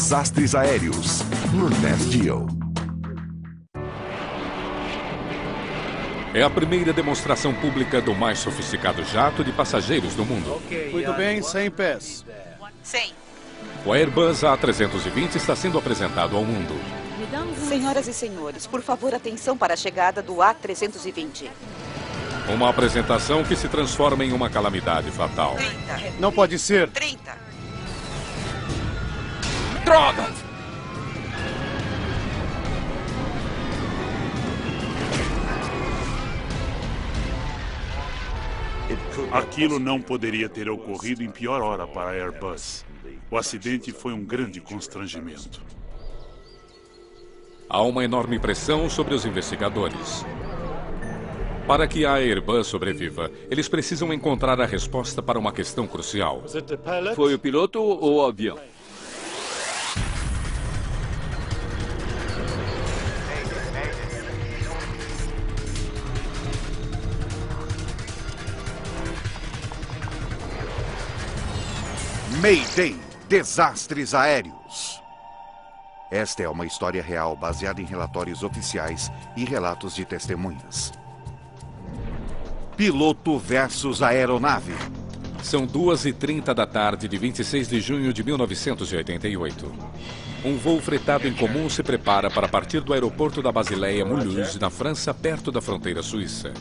desastres aéreos no NetGeo. É a primeira demonstração pública do mais sofisticado jato de passageiros do mundo. Muito bem, 100 pés. 100. O Airbus A320 está sendo apresentado ao mundo. Senhoras e senhores, por favor, atenção para a chegada do A320. Uma apresentação que se transforma em uma calamidade fatal. 30. Não pode ser. 30. Droga! Aquilo não poderia ter ocorrido em pior hora para a Airbus. O acidente foi um grande constrangimento. Há uma enorme pressão sobre os investigadores. Para que a Airbus sobreviva, eles precisam encontrar a resposta para uma questão crucial. Foi o piloto ou o avião? Mayday, desastres aéreos. Esta é uma história real baseada em relatórios oficiais e relatos de testemunhas. Piloto versus aeronave. São 2h30 da tarde de 26 de junho de 1988. Um voo fretado em comum se prepara para partir do aeroporto da Basileia-Mulhouse, na França, perto da fronteira suíça.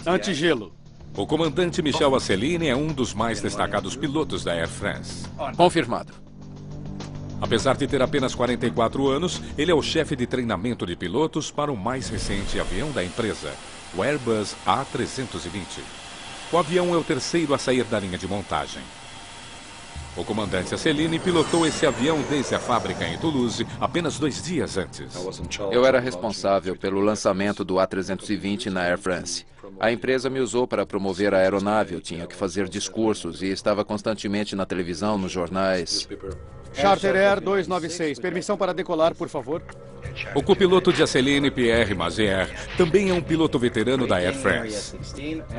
Antigelo. O comandante Michel Asselineau é um dos mais destacados pilotos da Air France. Confirmado. Apesar de ter apenas 44 anos, ele é o chefe de treinamento de pilotos para o mais recente avião da empresa, o Airbus A320. O avião é o terceiro a sair da linha de montagem. O comandante Asselineau pilotou esse avião desde a fábrica em Toulouse apenas 2 dias antes. Eu era responsável pelo lançamento do A320 na Air France. A empresa me usou para promover a aeronave. Eu tinha que fazer discursos e estava constantemente na televisão, nos jornais. Charter Air 296. Permissão para decolar, por favor. O copiloto de Asselineau, Pierre Mazière, também é um piloto veterano da Air France.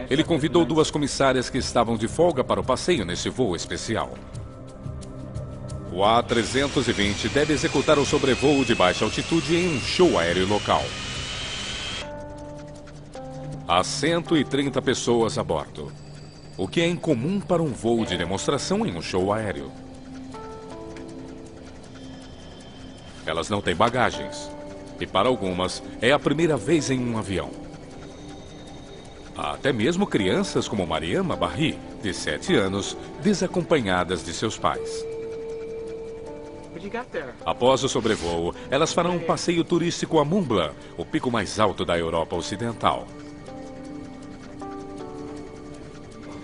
Ele convidou 2 comissárias que estavam de folga para o passeio nesse voo especial. O A320 deve executar o sobrevoo de baixa altitude em um show aéreo local. Há 130 pessoas a bordo, o que é incomum para um voo de demonstração em um show aéreo. Elas não têm bagagens, e para algumas é a primeira vez em um avião. Há até mesmo crianças como Mariama Barry, de 7 anos, desacompanhadas de seus pais. Após o sobrevoo, elas farão um passeio turístico a Mont Blanc, o pico mais alto da Europa Ocidental.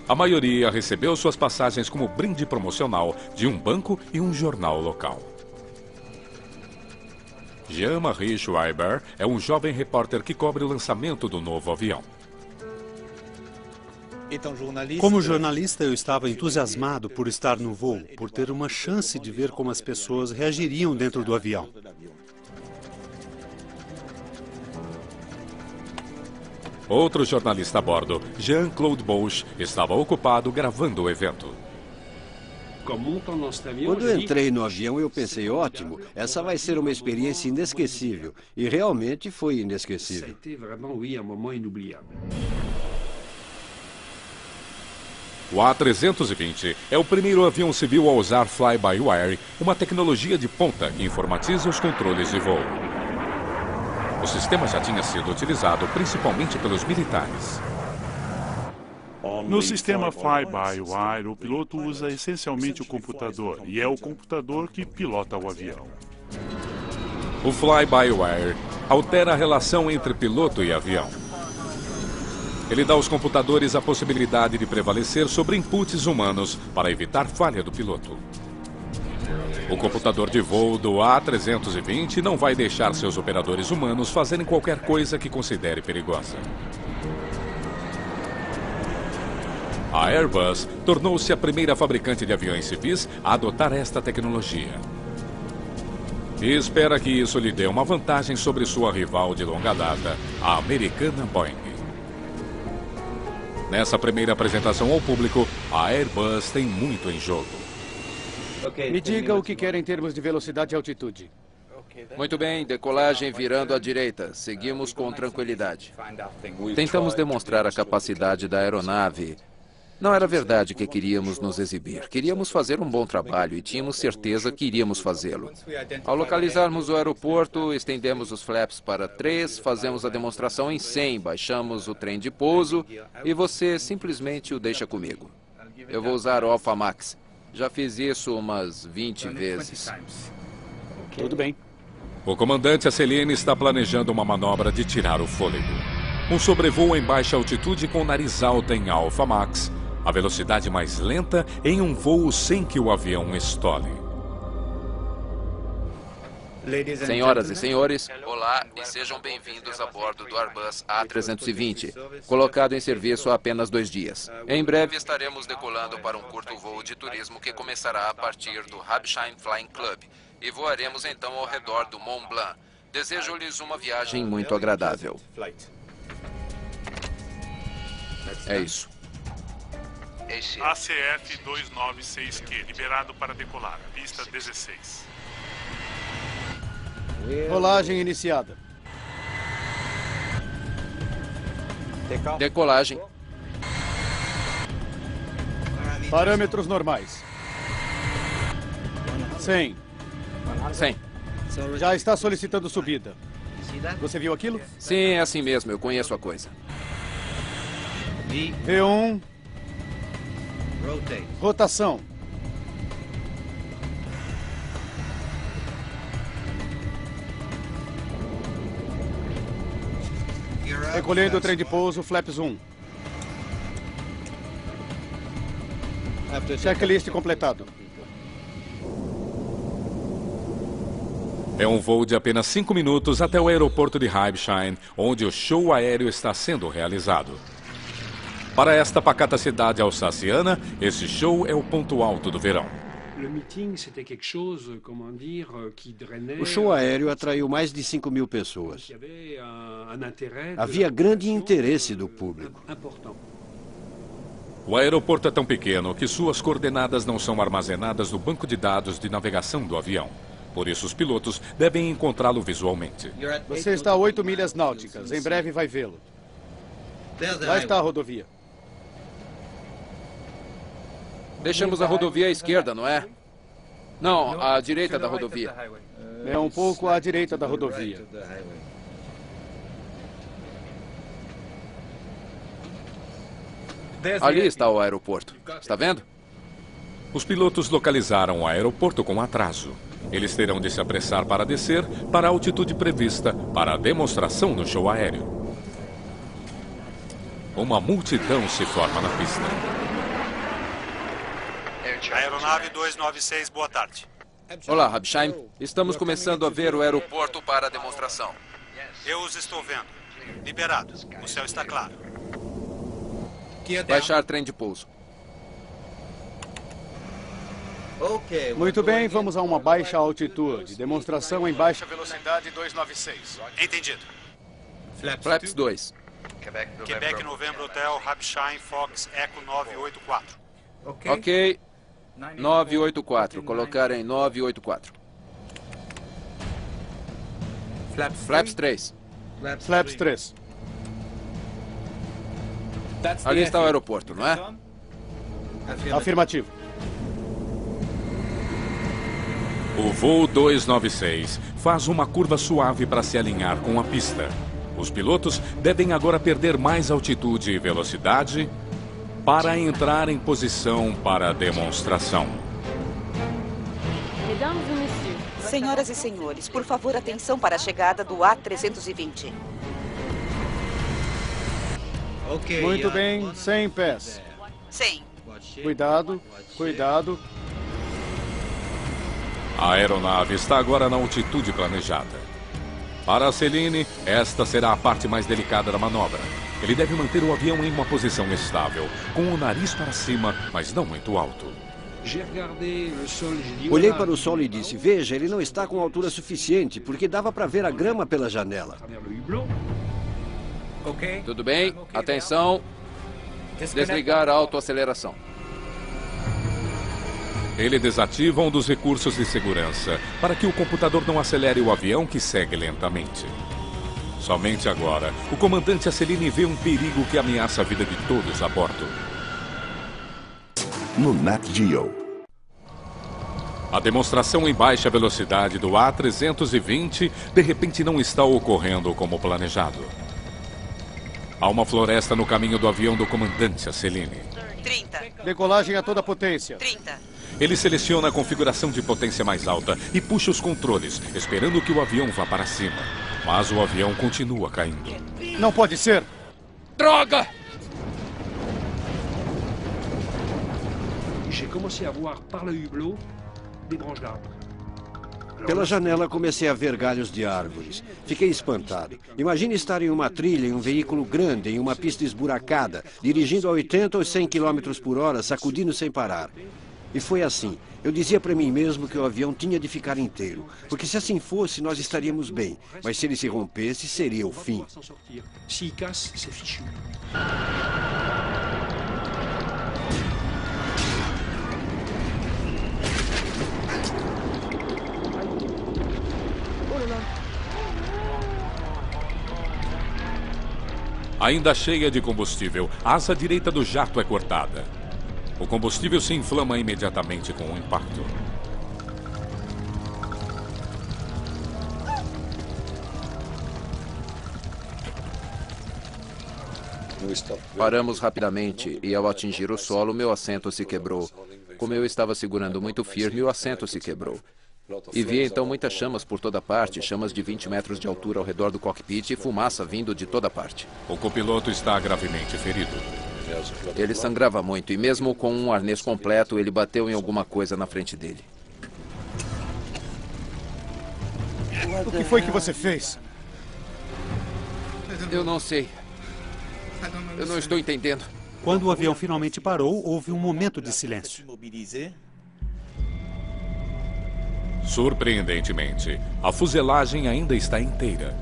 A maioria recebeu suas passagens como brinde promocional de um banco e um jornal local. Jean-Marie Schreiber é um jovem repórter que cobre o lançamento do novo avião. Como jornalista, eu estava entusiasmado por estar no voo, por ter uma chance de ver como as pessoas reagiriam dentro do avião. Outro jornalista a bordo, Jean-Claude Bosch, estava ocupado gravando o evento. Quando eu entrei no avião, eu pensei, ótimo, essa vai ser uma experiência inesquecível. E realmente foi inesquecível. O A320 é o primeiro avião civil a usar fly-by-wire, uma tecnologia de ponta que informatiza os controles de voo. O sistema já tinha sido utilizado principalmente pelos militares. No sistema fly-by-wire, o piloto usa essencialmente o computador, e é o computador que pilota o avião. O fly-by-wire altera a relação entre piloto e avião. Ele dá aos computadores a possibilidade de prevalecer sobre inputs humanos para evitar falha do piloto. O computador de voo do A320 não vai deixar seus operadores humanos fazerem qualquer coisa que considere perigosa. A Airbus tornou-se a primeira fabricante de aviões civis a adotar esta tecnologia. E espera que isso lhe dê uma vantagem sobre sua rival de longa data, a americana Boeing. Nessa primeira apresentação ao público, a Airbus tem muito em jogo. Me diga o que quer em termos de velocidade e altitude. Muito bem, decolagem virando à direita. Seguimos com tranquilidade. Tentamos demonstrar a capacidade da aeronave. Não era verdade que queríamos nos exibir. Queríamos fazer um bom trabalho e tínhamos certeza que iríamos fazê-lo. Ao localizarmos o aeroporto, estendemos os flaps para 3, fazemos a demonstração em 100, baixamos o trem de pouso e você simplesmente o deixa comigo. Eu vou usar o Alpha Max. Já fiz isso umas 20 vezes. Tudo bem. O comandante Celine está planejando uma manobra de tirar o fôlego. Um sobrevoo em baixa altitude com nariz alta em Alpha Max. A velocidade mais lenta em um voo sem que o avião estole. Senhoras e senhores, olá e sejam bem-vindos a bordo do Airbus A320, colocado em serviço há apenas 2 dias. Em breve estaremos decolando para um curto voo de turismo que começará a partir do Habsheim Flying Club e voaremos então ao redor do Mont Blanc. Desejo-lhes uma viagem muito agradável. É isso. ACF 296Q, liberado para decolar. Pista 16. Rolagem iniciada. Decolagem. Parâmetros normais. 100. 100. Já está solicitando subida. Você viu aquilo? Sim, é assim mesmo, eu conheço a coisa. V1. Rotação. Recolhendo o trem de pouso, flaps 1. Checklist completado. É um voo de apenas 5 minutos até o aeroporto de Habsheim, onde o show aéreo está sendo realizado. Para esta pacata cidade alsaciana, esse show é o ponto alto do verão. O show aéreo atraiu mais de 5.000 pessoas. Havia grande interesse do público. O aeroporto é tão pequeno que suas coordenadas não são armazenadas no banco de dados de navegação do avião. Por isso, os pilotos devem encontrá-lo visualmente. Você está a 8 milhas náuticas. Em breve vai vê-lo. Lá está a rodovia. Deixamos a rodovia à esquerda, não é? Não, à direita da rodovia. É um pouco à direita da rodovia. Ali está o aeroporto. Está vendo? Os pilotos localizaram o aeroporto com atraso. Eles terão de se apressar para descer para a altitude prevista para a demonstração do show aéreo. Uma multidão se forma na pista. Aeronave 296, boa tarde. Olá, Habsheim. Estamos começando a ver o aeroporto para a demonstração. Eu os estou vendo. Liberado. O céu está claro. Baixar trem de pouso. Muito bem, vamos a uma baixa altitude. Demonstração em baixa velocidade 296. Entendido. Flaps 2. Quebec, Novembro, Hotel, Habsheim, Fox, Eco 984. Ok. 984. Colocar em 984. Flaps 3. Flaps 3. Ali está o aeroporto, não é? Afirmativo. O voo 296 faz uma curva suave para se alinhar com a pista. Os pilotos devem agora perder mais altitude e velocidade para entrar em posição para a demonstração. Senhoras e senhores, por favor, atenção para a chegada do A320. Muito bem, 100 pés. 100. Cuidado, cuidado. A aeronave está agora na altitude planejada. Para Celine, esta será a parte mais delicada da manobra. Ele deve manter o avião em uma posição estável, com o nariz para cima, mas não muito alto. Olhei para o solo e disse, veja, ele não está com altura suficiente, porque dava para ver a grama pela janela. Tudo bem. Atenção. Desligar a autoaceleração. Ele desativa um dos recursos de segurança para que o computador não acelere o avião que segue lentamente. Somente agora, o comandante Asselineau vê um perigo que ameaça a vida de todos a bordo. No Nat Geo. A demonstração em baixa velocidade do A320 de repente não está ocorrendo como planejado. Há uma floresta no caminho do avião do comandante Asselineau. 30. Decolagem a toda potência. 30. Ele seleciona a configuração de potência mais alta e puxa os controles, esperando que o avião vá para cima. Mas o avião continua caindo. Não pode ser! Droga! Pela janela comecei a ver galhos de árvores. Fiquei espantado. Imagine estar em uma trilha em um veículo grande, em uma pista esburacada, dirigindo a 80 ou 100 km por hora, sacudindo sem parar. E foi assim. Eu dizia para mim mesmo que o avião tinha de ficar inteiro, porque se assim fosse, nós estaríamos bem. Mas se ele se rompesse, seria o fim. Ainda cheia de combustível, a asa direita do jato é cortada. O combustível se inflama imediatamente com o impacto. Paramos rapidamente e, ao atingir o solo, meu assento se quebrou. Como eu estava segurando muito firme, o assento se quebrou. E vi então muitas chamas por toda parte, chamas de 20 metros de altura ao redor do cockpit e fumaça vindo de toda parte. O copiloto está gravemente ferido. Ele sangrava muito e mesmo com um arnês completo, ele bateu em alguma coisa na frente dele. O que foi que você fez? Eu não sei. Eu não estou entendendo. Quando o avião finalmente parou, houve um momento de silêncio. Surpreendentemente, a fuselagem ainda está inteira.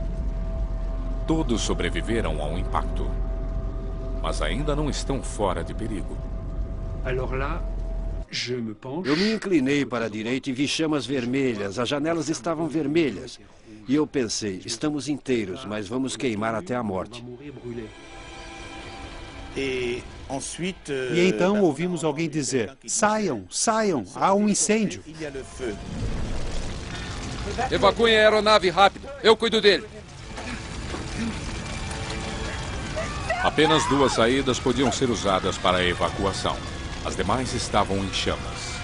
Todos sobreviveram ao impacto, mas ainda não estão fora de perigo. Eu me inclinei para a direita e vi chamas vermelhas. As janelas estavam vermelhas. E eu pensei, estamos inteiros, mas vamos queimar até a morte. E então ouvimos alguém dizer, saiam, saiam, há um incêndio. Evacuem a aeronave rápido, eu cuido dele. Apenas 2 saídas podiam ser usadas para a evacuação. As demais estavam em chamas.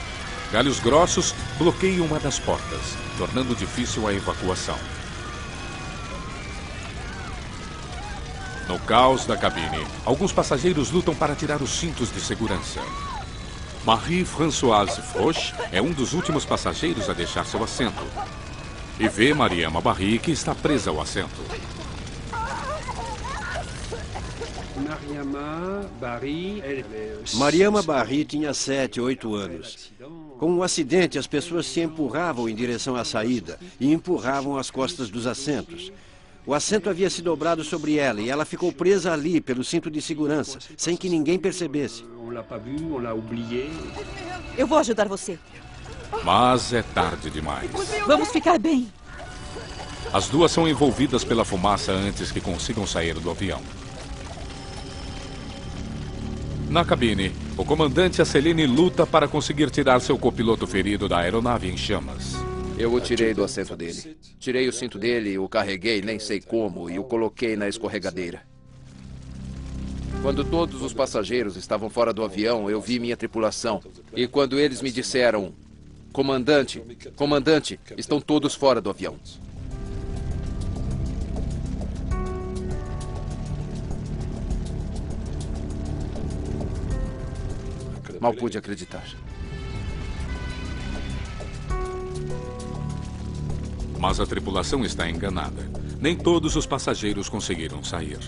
Galhos grossos bloqueiam uma das portas, tornando difícil a evacuação. No caos da cabine, alguns passageiros lutam para tirar os cintos de segurança. Marie-Françoise Froch é um dos últimos passageiros a deixar seu assento. E vê Mariama Barry, que está presa ao assento. Mariama Barry tinha 7, 8 anos. Com um acidente, as pessoas se empurravam em direção à saída e empurravam as costas dos assentos. O assento havia se dobrado sobre ela e ela ficou presa ali pelo cinto de segurança, sem que ninguém percebesse. Eu vou ajudar você. Mas é tarde demais. Vamos ficar bem. As duas são envolvidas pela fumaça antes que consigam sair do avião. Na cabine, o comandante Asselineau luta para conseguir tirar seu copiloto ferido da aeronave em chamas. Eu o tirei do assento dele. Tirei o cinto dele, o carreguei, nem sei como, e o coloquei na escorregadeira. Quando todos os passageiros estavam fora do avião, eu vi minha tripulação. E quando eles me disseram, comandante, comandante, estão todos fora do avião. Mal pude acreditar. Mas a tripulação está enganada. Nem todos os passageiros conseguiram sair.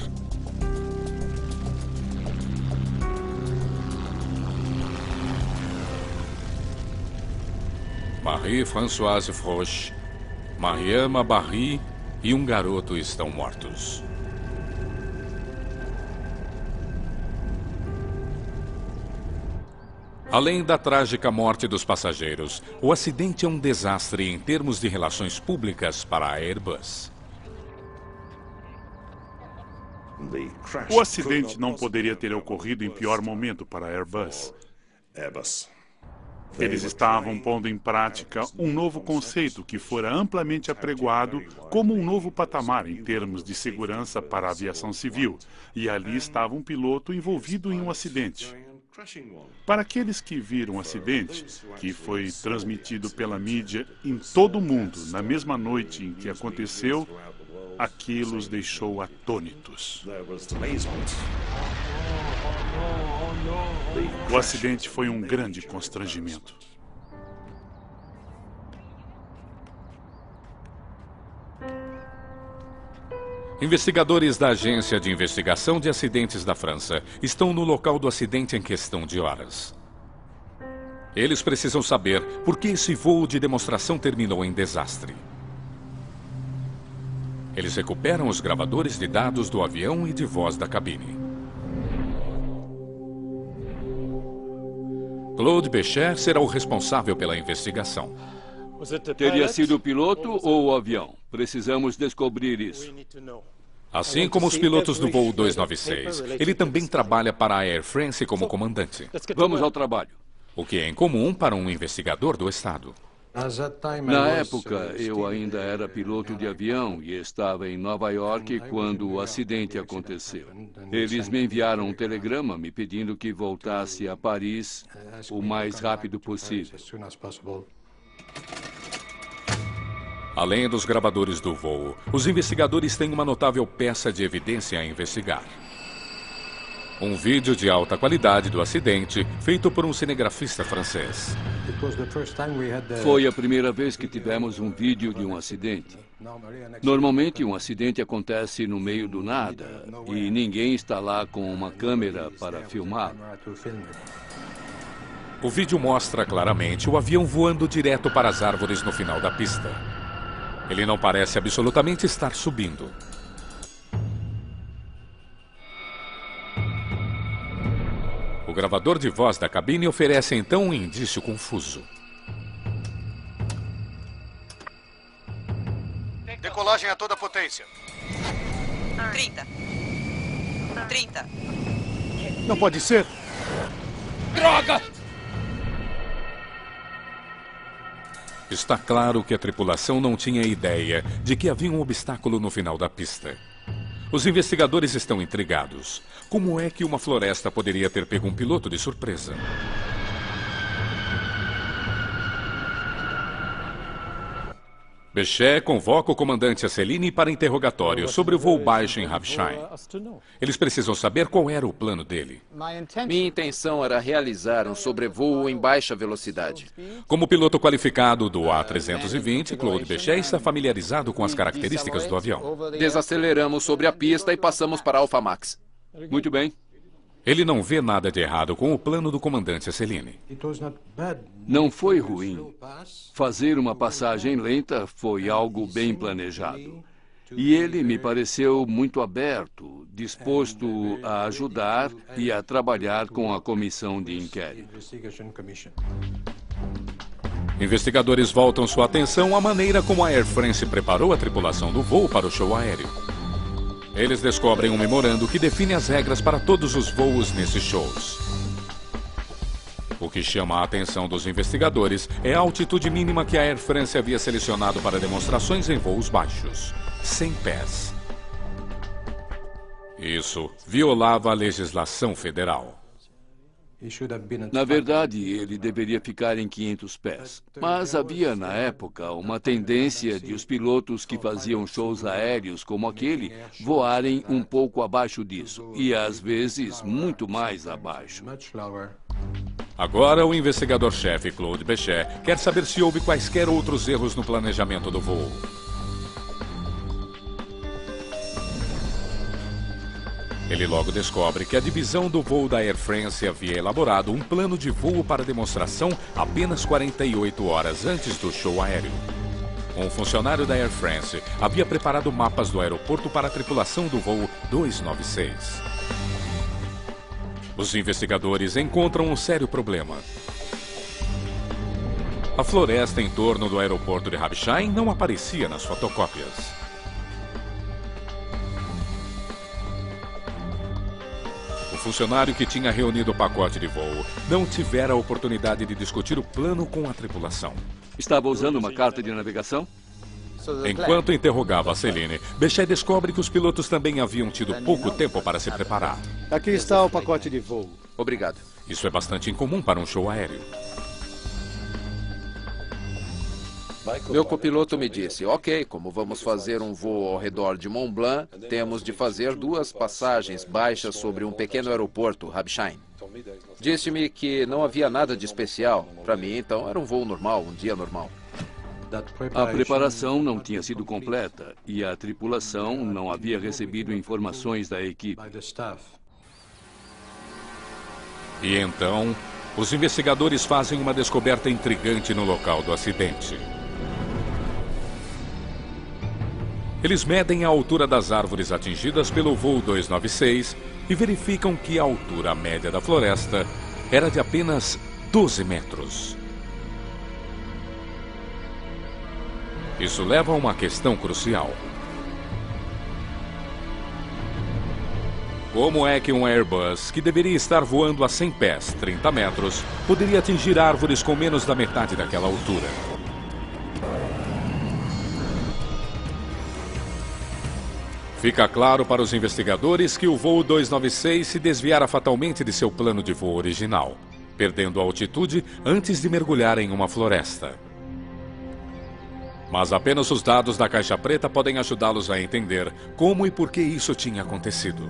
Marie-Françoise Froch, Mariama Barry e um garoto estão mortos. Além da trágica morte dos passageiros, o acidente é um desastre em termos de relações públicas para a Airbus. O acidente não poderia ter ocorrido em pior momento para a Airbus. Eles estavam pondo em prática um novo conceito que fora amplamente apregoado como um novo patamar em termos de segurança para a aviação civil, e ali estava um piloto envolvido em um acidente. Para aqueles que viram o acidente, que foi transmitido pela mídia em todo o mundo na mesma noite em que aconteceu, aquilo os deixou atônitos. O acidente foi um grande constrangimento. Investigadores da Agência de Investigação de Acidentes da França estão no local do acidente em questão de horas. Eles precisam saber por que esse voo de demonstração terminou em desastre. Eles recuperam os gravadores de dados do avião e de voz da cabine. Claude Bechet será o responsável pela investigação. Teria sido o piloto ou o avião? Precisamos descobrir isso. Assim como os pilotos do voo 296, ele também trabalha para a Air France como comandante. Vamos ao trabalho. O que é incomum para um investigador do Estado. Na época, eu ainda era piloto de avião e estava em Nova York quando o acidente aconteceu. Eles me enviaram um telegrama me pedindo que voltasse a Paris o mais rápido possível. Além dos gravadores do voo, os investigadores têm uma notável peça de evidência a investigar. Um vídeo de alta qualidade do acidente, feito por um cinegrafista francês. Foi a primeira vez que tivemos um vídeo de um acidente. Normalmente, um acidente acontece no meio do nada e ninguém está lá com uma câmera para filmar. O vídeo mostra claramente o avião voando direto para as árvores no final da pista. Ele não parece absolutamente estar subindo. O gravador de voz da cabine oferece então um indício confuso. Decolagem a toda potência. 30. 30. Não pode ser. Droga! Está claro que a tripulação não tinha ideia de que havia um obstáculo no final da pista. Os investigadores estão intrigados. Como é que uma floresta poderia ter pego um piloto de surpresa? Bechet convoca o comandante Asselineau para interrogatório sobre o voo baixo em Rapsheim. Eles precisam saber qual era o plano dele. Minha intenção era realizar um sobrevoo em baixa velocidade. Como piloto qualificado do A320, Claude Bechet está familiarizado com as características do avião. Desaceleramos sobre a pista e passamos para Alpha Max. Muito bem. Ele não vê nada de errado com o plano do comandante Asselineau. Não foi ruim. Fazer uma passagem lenta foi algo bem planejado. E ele me pareceu muito aberto, disposto a ajudar e a trabalhar com a comissão de inquérito. Investigadores voltam sua atenção à maneira como a Air France preparou a tripulação do voo para o show aéreo. Eles descobrem um memorando que define as regras para todos os voos nesses shows. O que chama a atenção dos investigadores é a altitude mínima que a Air France havia selecionado para demonstrações em voos baixos, 100 pés. Isso violava a legislação federal. Na verdade, ele deveria ficar em 500 pés. Mas havia, na época, uma tendência de os pilotos que faziam shows aéreos como aquele voarem um pouco abaixo disso. E, às vezes, muito mais abaixo. Agora, o investigador-chefe Claude Bechet quer saber se houve quaisquer outros erros no planejamento do voo. Ele logo descobre que a divisão do voo da Air France havia elaborado um plano de voo para demonstração apenas 48 horas antes do show aéreo. Um funcionário da Air France havia preparado mapas do aeroporto para a tripulação do voo 296. Os investigadores encontram um sério problema. A floresta em torno do aeroporto de Habsheim não aparecia nas fotocópias. O funcionário que tinha reunido o pacote de voo não tivera a oportunidade de discutir o plano com a tripulação. Estava usando uma carta de navegação? Enquanto interrogava a Céline, Bechet descobre que os pilotos também haviam tido pouco tempo para se preparar. Aqui está o pacote de voo. Obrigado. Isso é bastante incomum para um show aéreo. Meu copiloto me disse, ok, como vamos fazer um voo ao redor de Mont Blanc, temos de fazer 2 passagens baixas sobre um pequeno aeroporto, Habsheim. Disse-me que não havia nada de especial. Para mim, então, era um voo normal, um dia normal. A preparação não tinha sido completa e a tripulação não havia recebido informações da equipe. E então, os investigadores fazem uma descoberta intrigante no local do acidente. Eles medem a altura das árvores atingidas pelo voo 296 e verificam que a altura média da floresta era de apenas 12 metros. Isso leva a uma questão crucial. Como é que um Airbus, que deveria estar voando a 100 pés, 30 metros, poderia atingir árvores com menos da metade daquela altura? Fica claro para os investigadores que o voo 296 se desviara fatalmente de seu plano de voo original, perdendo a altitude antes de mergulhar em uma floresta. Mas apenas os dados da caixa preta podem ajudá-los a entender como e por que isso tinha acontecido.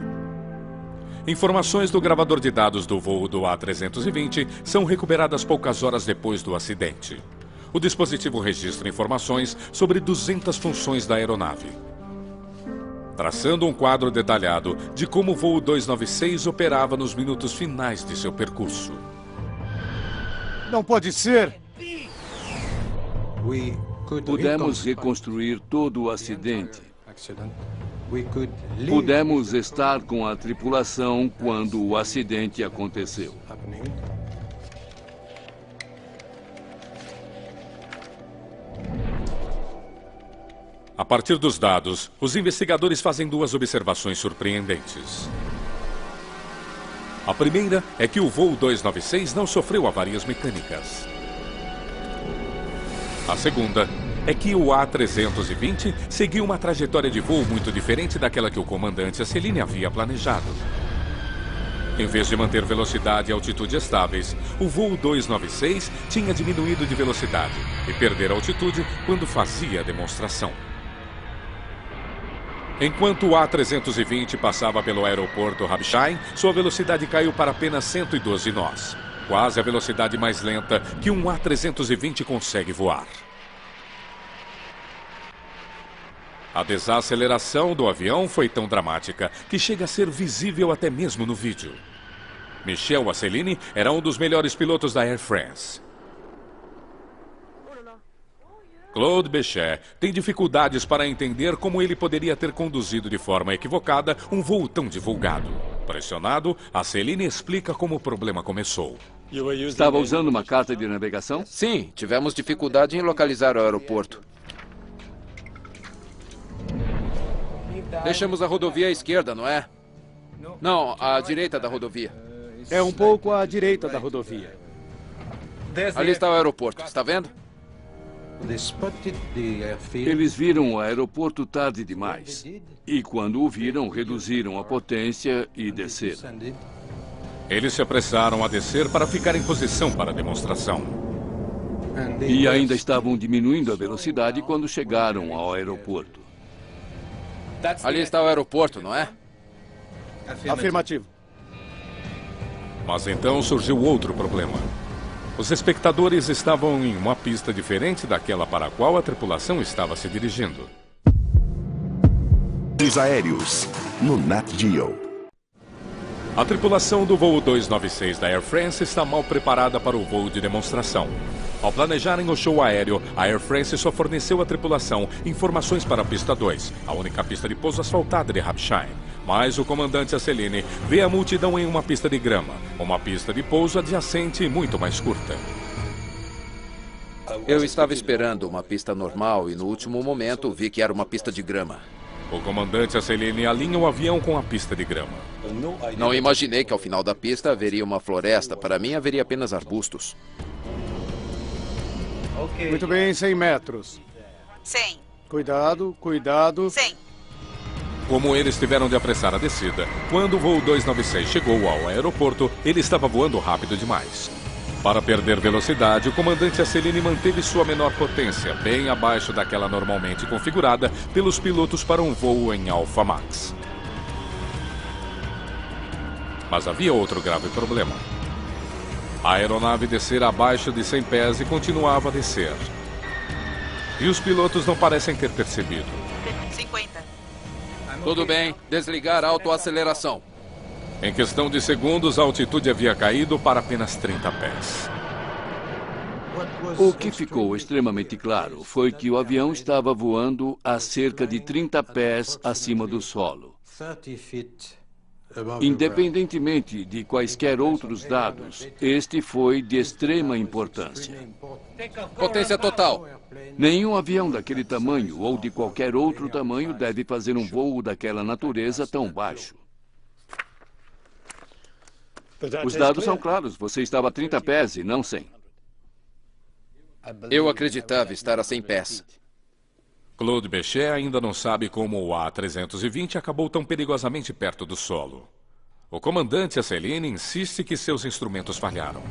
Informações do gravador de dados do voo do A320 são recuperadas poucas horas depois do acidente. O dispositivo registra informações sobre 200 funções da aeronave, traçando um quadro detalhado de como o voo 296 operava nos minutos finais de seu percurso. Não pode ser! Pudemos reconstruir todo o acidente. Pudemos estar com a tripulação quando o acidente aconteceu. A partir dos dados, os investigadores fazem 2 observações surpreendentes. A primeira é que o voo 296 não sofreu avarias mecânicas. A segunda é que o A320 seguiu uma trajetória de voo muito diferente daquela que o comandante Céline havia planejado. Em vez de manter velocidade e altitude estáveis, o voo 296 tinha diminuído de velocidade e perder altitude quando fazia a demonstração. Enquanto o A320 passava pelo aeroporto Habsheim, sua velocidade caiu para apenas 112 nós, quase a velocidade mais lenta que um A320 consegue voar. A desaceleração do avião foi tão dramática que chega a ser visível até mesmo no vídeo. Michel Asselineau era um dos melhores pilotos da Air France. Claude Bechet tem dificuldades para entender como ele poderia ter conduzido de forma equivocada um voo tão divulgado. Pressionado, Asselineau explica como o problema começou. Estava usando uma carta de navegação? Sim, tivemos dificuldade em localizar o aeroporto. Deixamos a rodovia à esquerda, não é? Não, à direita da rodovia. É um pouco à direita da rodovia. Ali está o aeroporto, está vendo? Eles viram o aeroporto tarde demais. E quando o viram, reduziram a potência e desceram. Eles se apressaram a descer para ficar em posição para a demonstração. E ainda estavam diminuindo a velocidade quando chegaram ao aeroporto. Ali está o aeroporto, não é? Afirmativo. Mas então surgiu outro problema. Os espectadores estavam em uma pista diferente daquela para a qual a tripulação estava se dirigindo. Os aéreos, no Nat Geo. A tripulação do voo 296 da Air France está mal preparada para o voo de demonstração. Ao planejarem o show aéreo, a Air France só forneceu à tripulação informações para a pista 2, a única pista de pouso asfaltada de Habsheim. Mas o comandante Asselini vê a multidão em uma pista de grama, uma pista de pouso adjacente e muito mais curta. Eu estava esperando uma pista normal e no último momento vi que era uma pista de grama. O comandante Asselini alinha o avião com a pista de grama. Não imaginei que ao final da pista haveria uma floresta. Para mim haveria apenas arbustos. Muito bem, 100 metros. 100. Cuidado, cuidado. 100. Como eles tiveram de apressar a descida, quando o voo 296 chegou ao aeroporto, ele estava voando rápido demais. Para perder velocidade, o comandante Asselini manteve sua menor potência, bem abaixo daquela normalmente configurada pelos pilotos para um voo em Alpha Max. Mas havia outro grave problema. A aeronave descera abaixo de 100 pés e continuava a descer. E os pilotos não parecem ter percebido. 50. Tudo bem, desligar a autoaceleração. Em questão de segundos, a altitude havia caído para apenas 30 pés. O que ficou extremamente claro foi que o avião estava voando a cerca de 30 pés acima do solo. Independentemente de quaisquer outros dados, este foi de extrema importância. Potência total. Nenhum avião daquele tamanho ou de qualquer outro tamanho deve fazer um voo daquela natureza tão baixo. Os dados são claros. Você estava a 30 pés e não 100. Eu acreditava estar a 100 pés. Claude Bechet ainda não sabe como o A320 acabou tão perigosamente perto do solo. O comandante Asselini insiste que seus instrumentos falharam.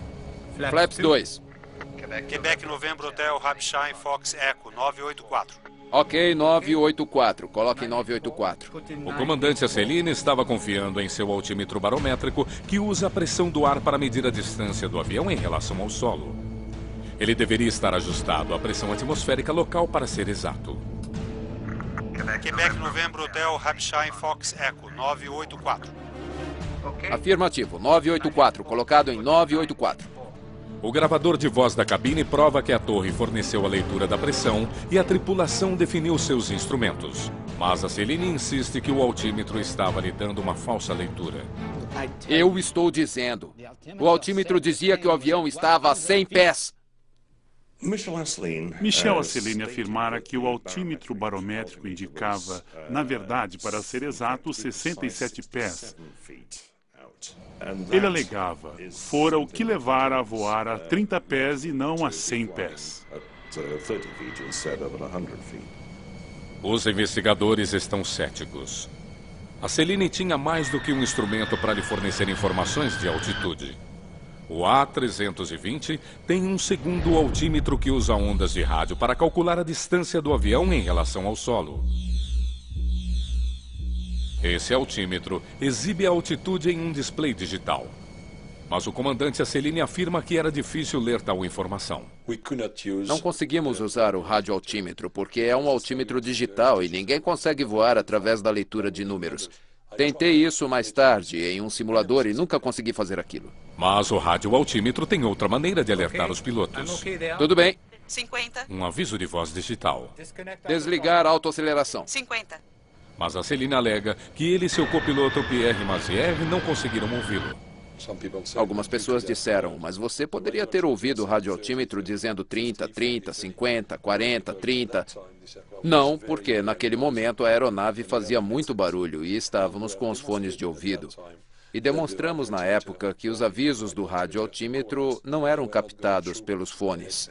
Flaps 2. Quebec, Novembro, Hotel, Hampshire, Fox, Echo, 984. Ok, 984. Coloque 984. O comandante Asselini estava confiando em seu altímetro barométrico, que usa a pressão do ar para medir a distância do avião em relação ao solo. Ele deveria estar ajustado à pressão atmosférica local para ser exato. Quebec, Novembro, Hotel, Hampshire, Fox, Echo, 984. Afirmativo, 984. Colocado em 984. O gravador de voz da cabine prova que a torre forneceu a leitura da pressão e a tripulação definiu seus instrumentos. Mas Asselini insiste que o altímetro estava lhe dando uma falsa leitura. Eu estou dizendo. O altímetro dizia que o avião estava a 100 pés. Michel Asselini afirmara que o altímetro barométrico indicava, na verdade, para ser exato, 67 pés. Ele alegava, fora o que levara a voar a 30 pés e não a 100 pés. Os investigadores estão céticos. Asselini tinha mais do que um instrumento para lhe fornecer informações de altitude. O A320 tem um segundo altímetro que usa ondas de rádio para calcular a distância do avião em relação ao solo. Esse altímetro exibe a altitude em um display digital. Mas o comandante Asselini afirma que era difícil ler tal informação. Não conseguimos usar o radioaltímetro porque é um altímetro digital e ninguém consegue voar através da leitura de números. Tentei isso mais tarde em um simulador e nunca consegui fazer aquilo. Mas o radioaltímetro tem outra maneira de alertar os pilotos. Tudo bem. 50. Um aviso de voz digital. Desligar a autoaceleração. 50. Mas Asselini alega que ele e seu copiloto Pierre Mazière não conseguiram ouvi-lo. Algumas pessoas disseram, mas você poderia ter ouvido o radioaltímetro dizendo 30, 30, 50, 40, 30. Não, porque naquele momento a aeronave fazia muito barulho e estávamos com os fones de ouvido. E demonstramos na época que os avisos do radioaltímetro não eram captados pelos fones.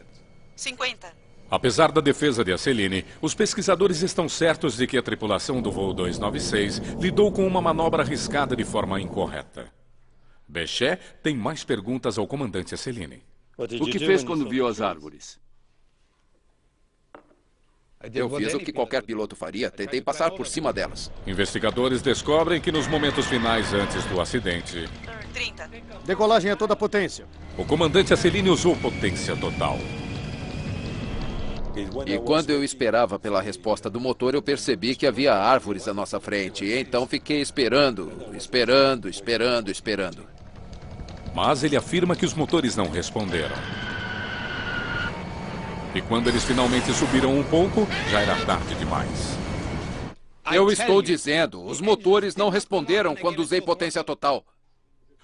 50. Apesar da defesa de Asselini, os pesquisadores estão certos de que a tripulação do voo 296 lidou com uma manobra arriscada de forma incorreta. Bechet tem mais perguntas ao comandante Asselini. O que fez quando viu as árvores? Eu fiz o que qualquer piloto faria. Tentei passar por cima delas. Investigadores descobrem que nos momentos finais antes do acidente... 30. Decolagem a toda potência. O comandante Asselini usou potência total. E quando eu esperava pela resposta do motor, eu percebi que havia árvores à nossa frente. E então fiquei esperando. Mas ele afirma que os motores não responderam. E quando eles finalmente subiram um pouco, já era tarde demais. Eu estou dizendo, os motores não responderam quando usei potência total.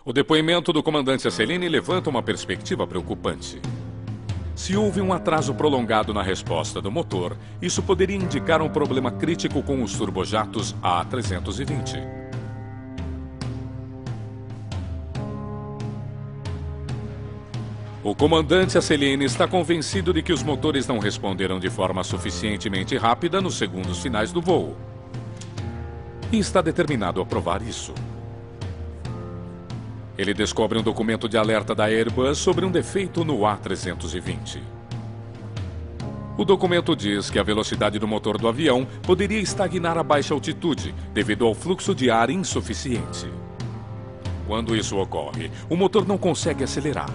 O depoimento do comandante Asselini levanta uma perspectiva preocupante. Se houve um atraso prolongado na resposta do motor, isso poderia indicar um problema crítico com os turbojatos A320. O comandante Asselini está convencido de que os motores não responderam de forma suficientemente rápida nos segundos finais do voo. E está determinado a provar isso. Ele descobre um documento de alerta da Airbus sobre um defeito no A320. O documento diz que a velocidade do motor do avião poderia estagnar a baixa altitude devido ao fluxo de ar insuficiente. Quando isso ocorre, o motor não consegue acelerar.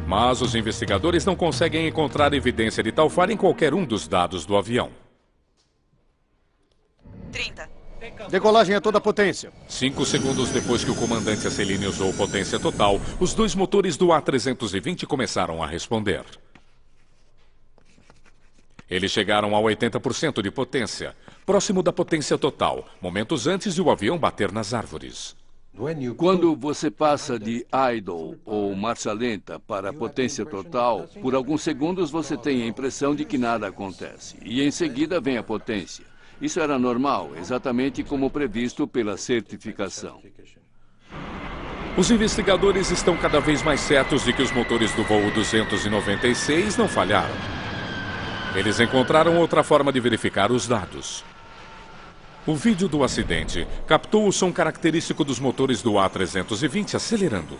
Mas os investigadores não conseguem encontrar evidência de tal falha em qualquer um dos dados do avião. 30. Decolagem a toda potência. 5 segundos depois que o comandante Asselini usou potência total, os dois motores do A320 começaram a responder. Eles chegaram a 80% de potência, próximo da potência total, momentos antes de o avião bater nas árvores. Quando você passa de idle ou marcha lenta para potência total, por alguns segundos você tem a impressão de que nada acontece. E em seguida vem a potência. Isso era normal, exatamente como previsto pela certificação. Os investigadores estão cada vez mais certos de que os motores do voo 296 não falharam. Eles encontraram outra forma de verificar os dados. O vídeo do acidente captou o som característico dos motores do A320 acelerando.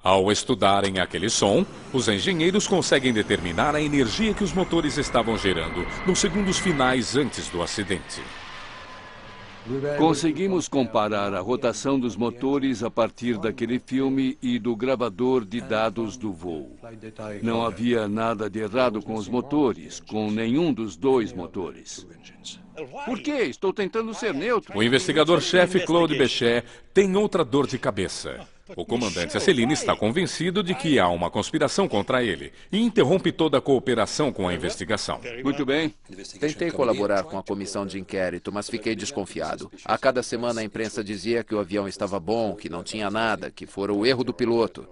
Ao estudarem aquele som, os engenheiros conseguem determinar a energia que os motores estavam gerando nos segundos finais antes do acidente. Conseguimos comparar a rotação dos motores a partir daquele filme e do gravador de dados do voo. Não havia nada de errado com os motores, com nenhum dos dois motores. Por quê? Estou tentando ser neutro. O investigador-chefe Claude Bechet tem outra dor de cabeça. O comandante Asselini está convencido de que há uma conspiração contra ele e interrompe toda a cooperação com a investigação. Muito bem. Tentei colaborar com a comissão de inquérito, mas fiquei desconfiado. A cada semana a imprensa dizia que o avião estava bom, que não tinha nada, que fora o erro do piloto.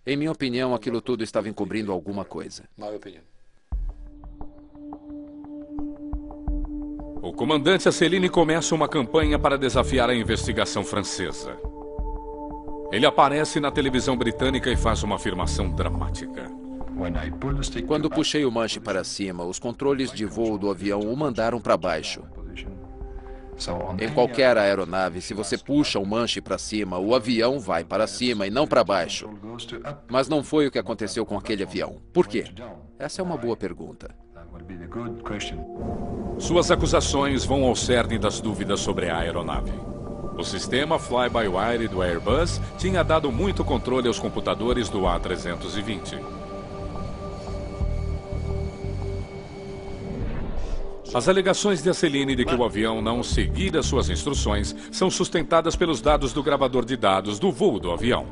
Em minha opinião, aquilo tudo estava encobrindo alguma coisa. O comandante Asselini começa uma campanha para desafiar a investigação francesa. Ele aparece na televisão britânica e faz uma afirmação dramática. Quando puxei o manche para cima, os controles de voo do avião o mandaram para baixo. Em qualquer aeronave, se você puxa o manche para cima, o avião vai para cima e não para baixo. Mas não foi o que aconteceu com aquele avião. Por quê? Essa é uma boa pergunta. Suas acusações vão ao cerne das dúvidas sobre a aeronave. O sistema fly-by-wire do Airbus tinha dado muito controle aos computadores do A320. As alegações de Asselini de que o avião não seguira suas instruções são sustentadas pelos dados do gravador de dados do voo do avião.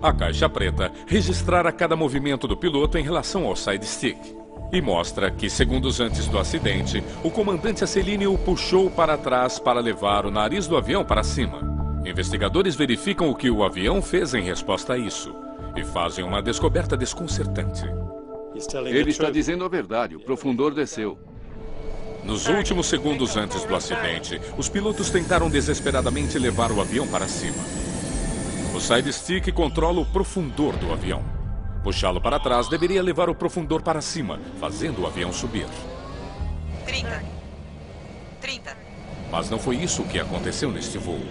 A caixa preta registrara cada movimento do piloto em relação ao side stick. E mostra que, segundos antes do acidente, o comandante Asselini o puxou para trás para levar o nariz do avião para cima. Investigadores verificam o que o avião fez em resposta a isso e fazem uma descoberta desconcertante. Ele está dizendo a verdade, o profundor desceu. Nos últimos segundos antes do acidente, os pilotos tentaram desesperadamente levar o avião para cima. O side stick controla o profundor do avião. Puxá-lo para trás deveria levar o profundor para cima, fazendo o avião subir. 30. Mas não foi isso que aconteceu neste voo.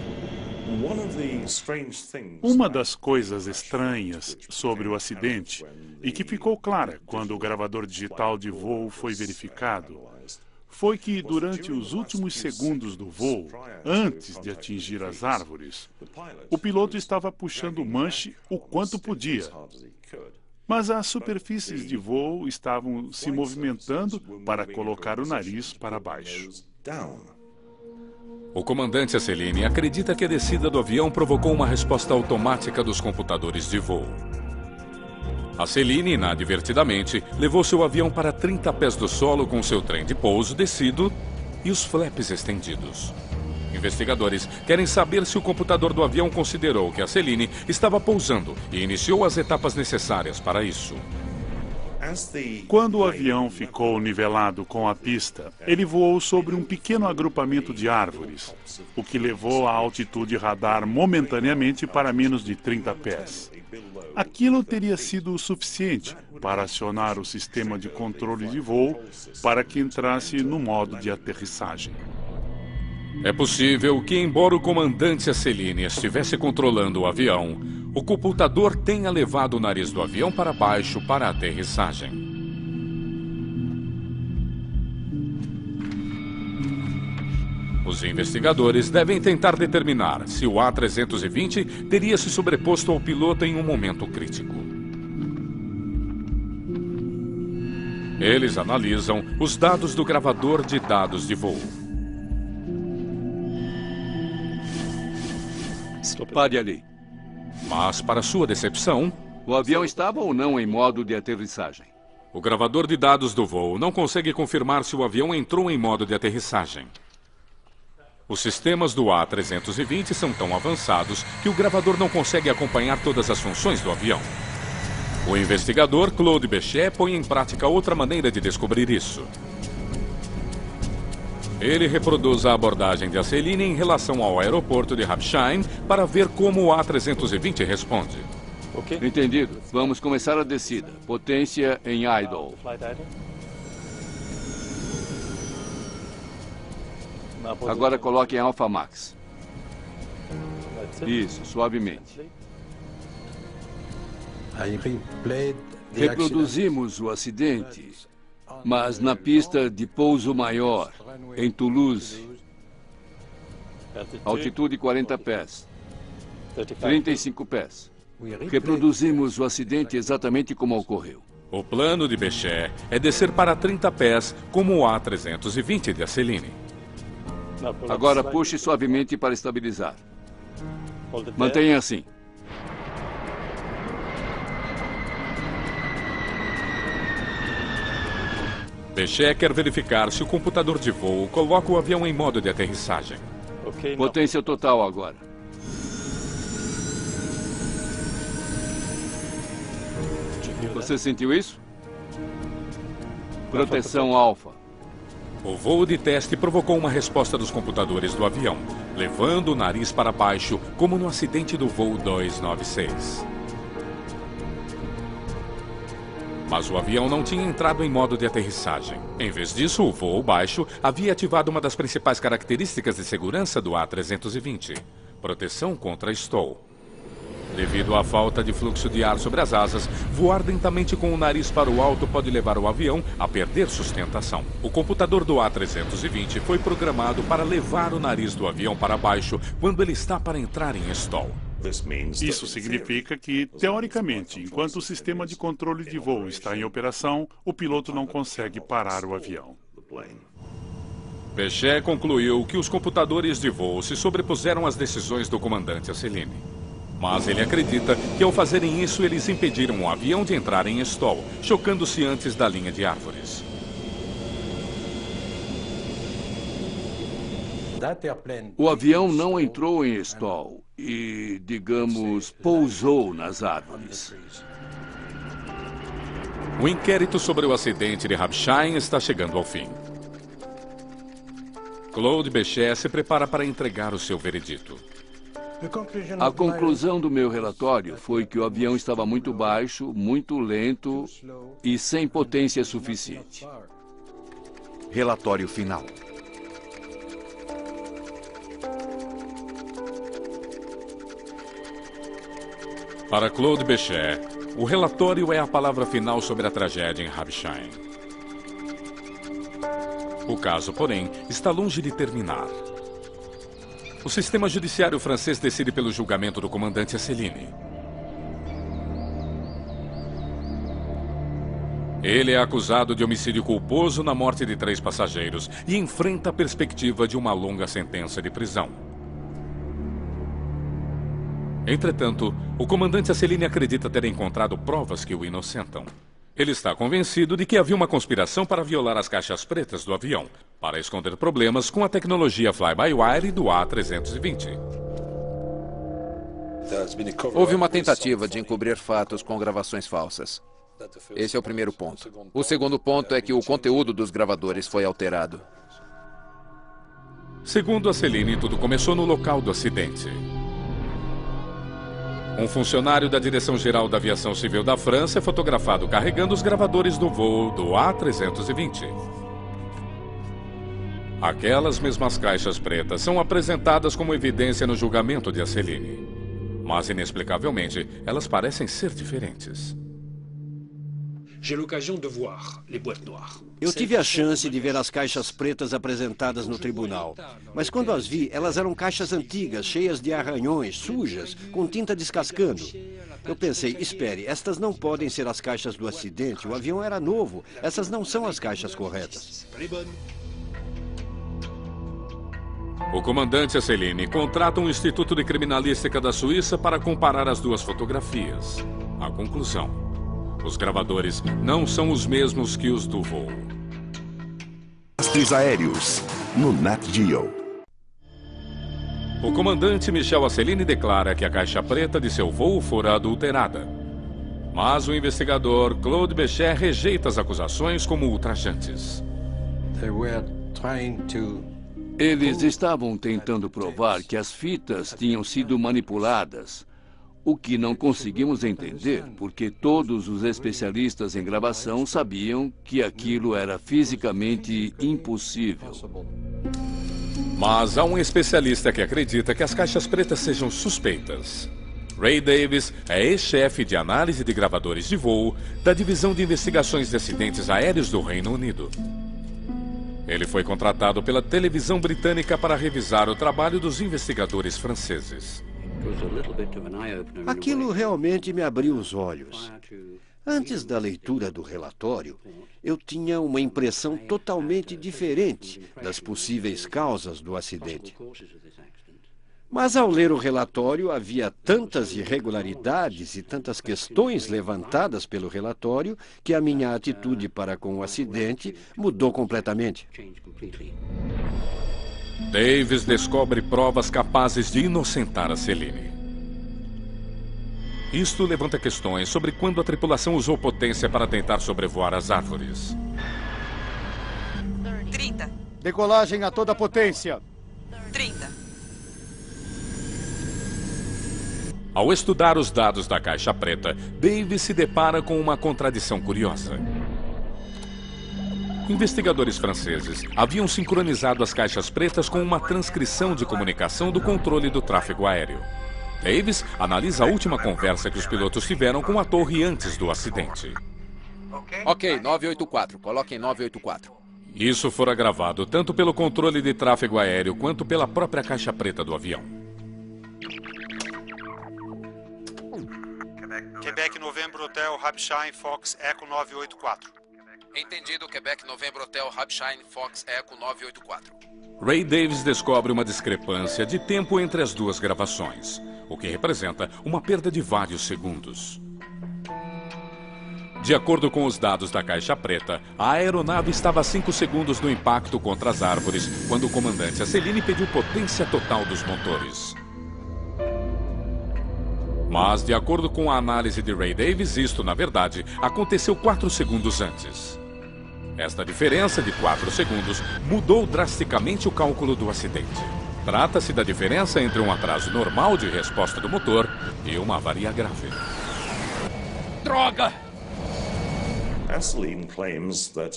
Uma das coisas estranhas sobre o acidente e que ficou clara quando o gravador digital de voo foi verificado foi que durante os últimos segundos do voo, antes de atingir as árvores, o piloto estava puxando o manche o quanto podia. Mas as superfícies de voo estavam se movimentando para colocar o nariz para baixo. O comandante Asselineau acredita que a descida do avião provocou uma resposta automática dos computadores de voo. Asselineau, inadvertidamente, levou seu avião para 30 pés do solo com seu trem de pouso descido e os flaps estendidos. Investigadores querem saber se o computador do avião considerou que Asselineau estava pousando e iniciou as etapas necessárias para isso. Quando o avião ficou nivelado com a pista, ele voou sobre um pequeno agrupamento de árvores, o que levou a altitude radar momentaneamente para menos de 30 pés. Aquilo teria sido o suficiente para acionar o sistema de controle de voo para que entrasse no modo de aterrissagem. É possível que, embora o comandante Asselineau estivesse controlando o avião, o computador tenha levado o nariz do avião para baixo para a aterrissagem. Os investigadores devem tentar determinar se o A320 teria se sobreposto ao piloto em um momento crítico. Eles analisam os dados do gravador de dados de voo. Pare ali. Mas, para sua decepção, o avião estava ou não em modo de aterrissagem? O gravador de dados do voo não consegue confirmar se o avião entrou em modo de aterrissagem. Os sistemas do A320 são tão avançados que o gravador não consegue acompanhar todas as funções do avião. O investigador Claude Bechet põe em prática outra maneira de descobrir isso. Ele reproduz a abordagem de Asselineau em relação ao aeroporto de Rapsheim para ver como o A320 responde. Entendido. Vamos começar a descida. Potência em idle. Agora coloque em Alpha Max. Isso, suavemente. Reproduzimos o acidente, mas na pista de pouso maior, em Toulouse. Altitude 40 pés. 35 pés. Reproduzimos o acidente exatamente como ocorreu. O plano de Bechet é descer para 30 pés como o A320 de Asselineau. Agora puxe suavemente para estabilizar. Mantenha assim. Bechet quer verificar se o computador de voo coloca o avião em modo de aterrissagem. Potência total agora. Você sentiu isso? Proteção alfa. O voo de teste provocou uma resposta dos computadores do avião, levando o nariz para baixo, como no acidente do voo 296. Mas o avião não tinha entrado em modo de aterrissagem. Em vez disso, o voo baixo havia ativado uma das principais características de segurança do A320, proteção contra stall. Devido à falta de fluxo de ar sobre as asas, voar lentamente com o nariz para o alto pode levar o avião a perder sustentação. O computador do A320 foi programado para levar o nariz do avião para baixo quando ele está para entrar em stall. Isso significa que, teoricamente, enquanto o sistema de controle de voo está em operação, o piloto não consegue parar o avião. Bechet concluiu que os computadores de voo se sobrepuseram às decisões do comandante Asselineau. Mas ele acredita que, ao fazerem isso, eles impediram o avião de entrar em stall, chocando-se antes da linha de árvores. O avião não entrou em stall e, digamos, pousou nas árvores. O inquérito sobre o acidente de Rapsheim está chegando ao fim. Claude Bechet se prepara para entregar o seu veredito. A conclusão do meu relatório foi que o avião estava muito baixo, muito lento e sem potência suficiente. Relatório final. Para Claude Bechet, o relatório é a palavra final sobre a tragédia em Rapsheim. O caso, porém, está longe de terminar. O sistema judiciário francês decide pelo julgamento do comandante Asselineau. Ele é acusado de homicídio culposo na morte de 3 passageiros e enfrenta a perspectiva de uma longa sentença de prisão. Entretanto, o comandante Asselineau acredita ter encontrado provas que o inocentam. Ele está convencido de que havia uma conspiração para violar as caixas pretas do avião, para esconder problemas com a tecnologia fly-by-wire do A320. Houve uma tentativa de encobrir fatos com gravações falsas. Esse é o primeiro ponto. O segundo ponto é que o conteúdo dos gravadores foi alterado. Segundo Asselineau, tudo começou no local do acidente. Um funcionário da Direção-Geral da Aviação Civil da França é fotografado carregando os gravadores do voo do A320. Aquelas mesmas caixas pretas são apresentadas como evidência no julgamento de Asselineau. Mas, inexplicavelmente, elas parecem ser diferentes. Eu tive a chance de ver as caixas pretas apresentadas no tribunal. Mas quando as vi, elas eram caixas antigas, cheias de arranhões, sujas, com tinta descascando. Eu pensei, espere, estas não podem ser as caixas do acidente. O avião era novo. Essas não são as caixas corretas. O comandante Asselineau contrata um instituto de criminalística da Suíça para comparar as duas fotografias. A conclusão: os gravadores não são os mesmos que os do voo. Desastres aéreos, no Nat Geo. O comandante Michel Asselineau declara que a caixa preta de seu voo fora adulterada. Mas o investigador Claude Béchet rejeita as acusações como ultrajantes. Eles estavam tentando provar que as fitas tinham sido manipuladas. O que não conseguimos entender, porque todos os especialistas em gravação sabiam que aquilo era fisicamente impossível. Mas há um especialista que acredita que as caixas pretas sejam suspeitas. Ray Davis é ex-chefe de análise de gravadores de voo da Divisão de Investigações de Acidentes Aéreos do Reino Unido. Ele foi contratado pela televisão britânica para revisar o trabalho dos investigadores franceses. Aquilo realmente me abriu os olhos. Antes da leitura do relatório, eu tinha uma impressão totalmente diferente das possíveis causas do acidente. Mas ao ler o relatório, havia tantas irregularidades e tantas questões levantadas pelo relatório que a minha atitude para com o acidente mudou completamente. Davis descobre provas capazes de inocentar Asselineau. Isto levanta questões sobre quando a tripulação usou potência para tentar sobrevoar as árvores. 30. Decolagem a toda potência. 30. Ao estudar os dados da caixa preta, Davis se depara com uma contradição curiosa. Investigadores franceses haviam sincronizado as caixas pretas com uma transcrição de comunicação do controle do tráfego aéreo. Davis analisa a última conversa que os pilotos tiveram com a torre antes do acidente. Ok, 984. Coloquem 984. Isso fora gravado tanto pelo controle de tráfego aéreo quanto pela própria caixa preta do avião. Quebec, Novembro, Hotel, Hampshire, Fox, Echo 984. Entendido, Quebec, Novembro, Hotel, Hampshire, Fox, Echo 984. Ray Davis descobre uma discrepância de tempo entre as duas gravações, o que representa uma perda de vários segundos. De acordo com os dados da caixa preta, a aeronave estava a 5 segundos do impacto contra as árvores, quando o comandante Asselineau pediu potência total dos motores. Mas, de acordo com a análise de Ray Davis, isto, na verdade, aconteceu 4 segundos antes. Esta diferença de 4 segundos mudou drasticamente o cálculo do acidente. Trata-se da diferença entre um atraso normal de resposta do motor e uma avaria grave. Droga!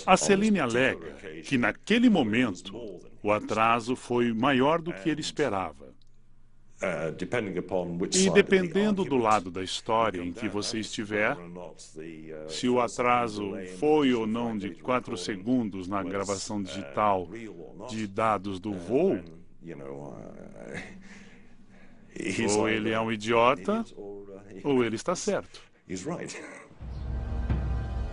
Asselineau alega que, naquele momento, o atraso foi maior do que ele esperava. E dependendo do lado da história em que você estiver, se o atraso foi ou não de 4 segundos na gravação digital de dados do voo, ou ele é um idiota, ou ele está certo.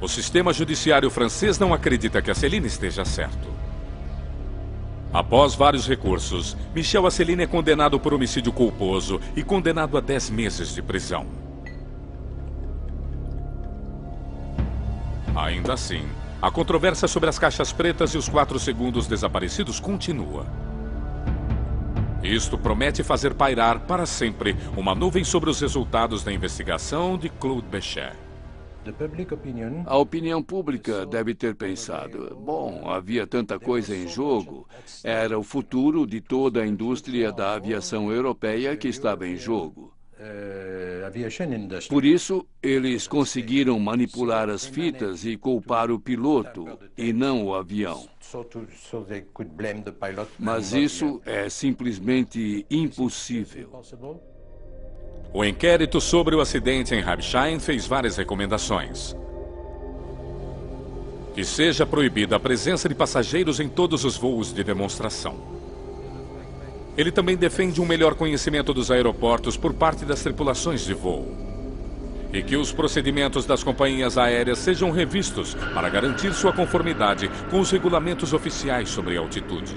O sistema judiciário francês não acredita que Asselineau esteja certo. Após vários recursos, Michel Asselineau é condenado por homicídio culposo e condenado a 10 meses de prisão. Ainda assim, a controvérsia sobre as caixas pretas e os 4 segundos desaparecidos continua. Isto promete fazer pairar para sempre uma nuvem sobre os resultados da investigação de Claude Bechet. A opinião pública deve ter pensado, bom, havia tanta coisa em jogo, era o futuro de toda a indústria da aviação europeia que estava em jogo. Por isso, eles conseguiram manipular as fitas e culpar o piloto, e não o avião. Mas isso é simplesmente impossível. O inquérito sobre o acidente em Habsheim fez várias recomendações. Que seja proibida a presença de passageiros em todos os voos de demonstração. Ele também defende um melhor conhecimento dos aeroportos por parte das tripulações de voo. E que os procedimentos das companhias aéreas sejam revistos para garantir sua conformidade com os regulamentos oficiais sobre altitude.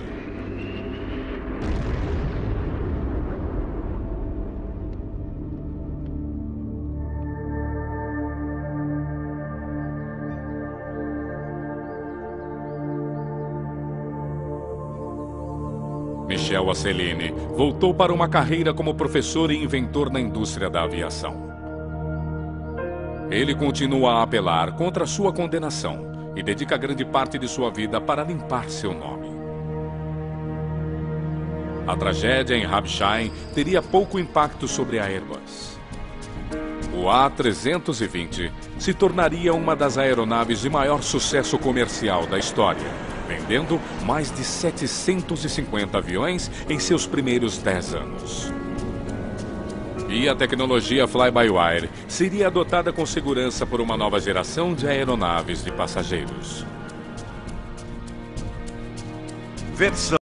Michel Asselineau voltou para uma carreira como professor e inventor na indústria da aviação. Ele continua a apelar contra sua condenação e dedica grande parte de sua vida para limpar seu nome. A tragédia em Habsheim teria pouco impacto sobre a Airbus. O A320 se tornaria uma das aeronaves de maior sucesso comercial da história, vendendo mais de 750 aviões em seus primeiros 10 anos. E a tecnologia fly-by-wire seria adotada com segurança por uma nova geração de aeronaves de passageiros. Versão